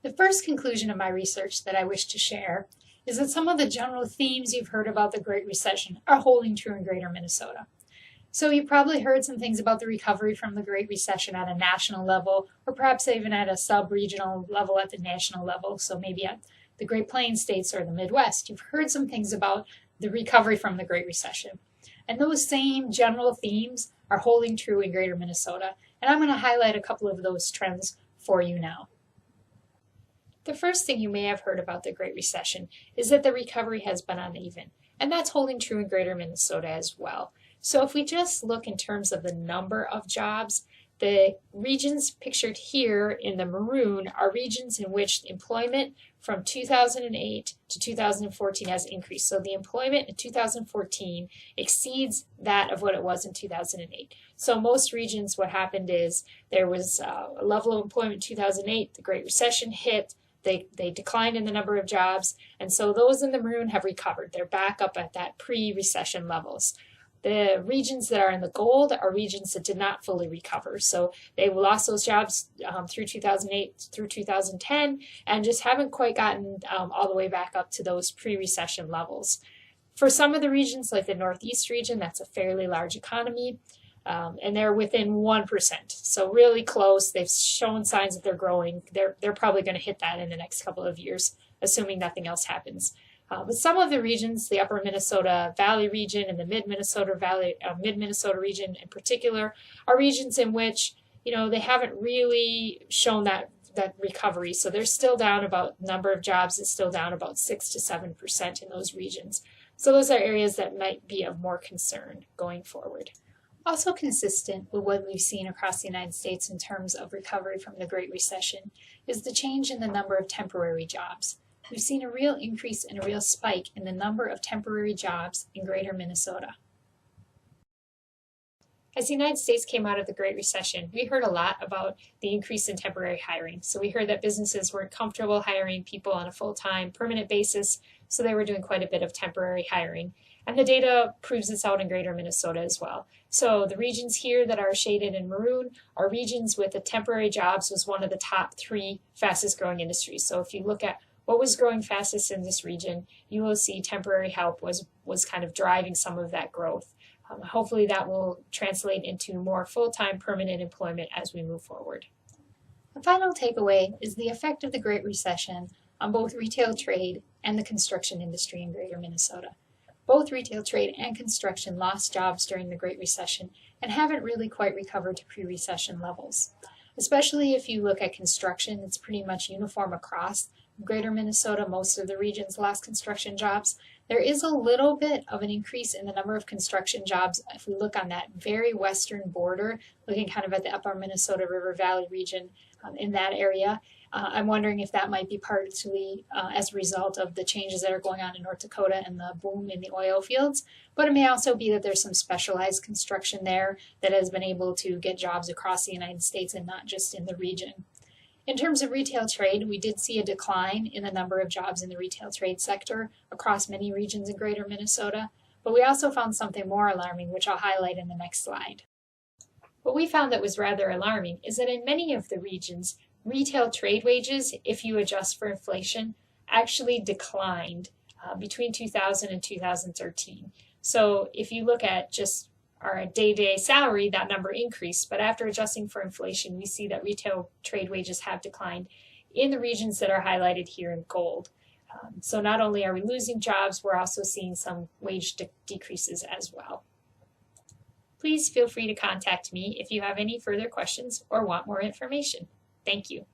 The first conclusion of my research that I wish to share is that some of the general themes you've heard about the Great Recession are holding true in Greater Minnesota. So you probably heard some things about the recovery from the Great Recession at a national level, or perhaps even at a sub-regional level at the national level, so maybe at the Great Plains states or the Midwest. You've heard some things about the recovery from the Great Recession. And those same general themes are holding true in Greater Minnesota, and I'm going to highlight a couple of those trends for you now. The first thing you may have heard about the Great Recession is that the recovery has been uneven, and that's holding true in Greater Minnesota as well. So if we just look in terms of the number of jobs, the regions pictured here in the maroon are regions in which employment from 2008 to 2014 has increased. So the employment in 2014 exceeds that of what it was in 2008. So most regions, what happened is there was a level of employment in 2008, the Great Recession hit, they declined in the number of jobs, and so those in the maroon have recovered. They're back up at that pre-recession levels. The regions that are in the gold are regions that did not fully recover. So they lost those jobs through 2008 through 2010 and just haven't quite gotten all the way back up to those pre-recession levels. For some of the regions, like the Northeast region, that's a fairly large economy, and they're within 1%. So really close. They've shown signs that they're growing. They're probably going to hit that in the next couple of years, assuming nothing else happens. But some of the regions, the Upper Minnesota Valley region and the Mid-Minnesota region in particular, are regions in which, they haven't really shown that recovery. So they're still down about, number of jobs is still down about 6 to 7% in those regions. So those are areas that might be of more concern going forward. Also consistent with what we've seen across the United States in terms of recovery from the Great Recession is the change in the number of temporary jobs. We've seen a real increase and a real spike in the number of temporary jobs in Greater Minnesota. As the United States came out of the Great Recession, we heard a lot about the increase in temporary hiring. So we heard that businesses weren't comfortable hiring people on a full-time, permanent basis, so they were doing quite a bit of temporary hiring. And the data proves this out in Greater Minnesota as well. So the regions here that are shaded in maroon are regions with the temporary jobs was one of the top 3 fastest growing industries. So if you look at what was growing fastest in this region, you will see temporary help was kind of driving some of that growth. Hopefully that will translate into more full-time permanent employment as we move forward. The final takeaway is the effect of the Great Recession on both retail trade and the construction industry in Greater Minnesota. Both retail trade and construction lost jobs during the Great Recession and haven't really quite recovered to pre-recession levels. Especially if you look at construction, it's pretty much uniform across Greater Minnesota. Most of the regions lost construction jobs. There is a little bit of an increase in the number of construction jobs if we look on that very western border, looking kind of at the Upper Minnesota River Valley region in that area. I'm wondering if that might be partially as a result of the changes that are going on in North Dakota and the boom in the oil fields, but it may also be that there's some specialized construction there that has been able to get jobs across the United States and not just in the region. In terms of retail trade, we did see a decline in the number of jobs in the retail trade sector across many regions in Greater Minnesota, but we also found something more alarming, which I'll highlight in the next slide. What we found that was rather alarming is that in many of the regions, retail trade wages, if you adjust for inflation, actually declined between 2000 and 2013. So if you look at just our day-to-day salary, that number increased, but after adjusting for inflation, we see that retail trade wages have declined in the regions that are highlighted here in gold. So not only are we losing jobs, we're also seeing some wage decreases as well. Please feel free to contact me if you have any further questions or want more information. Thank you.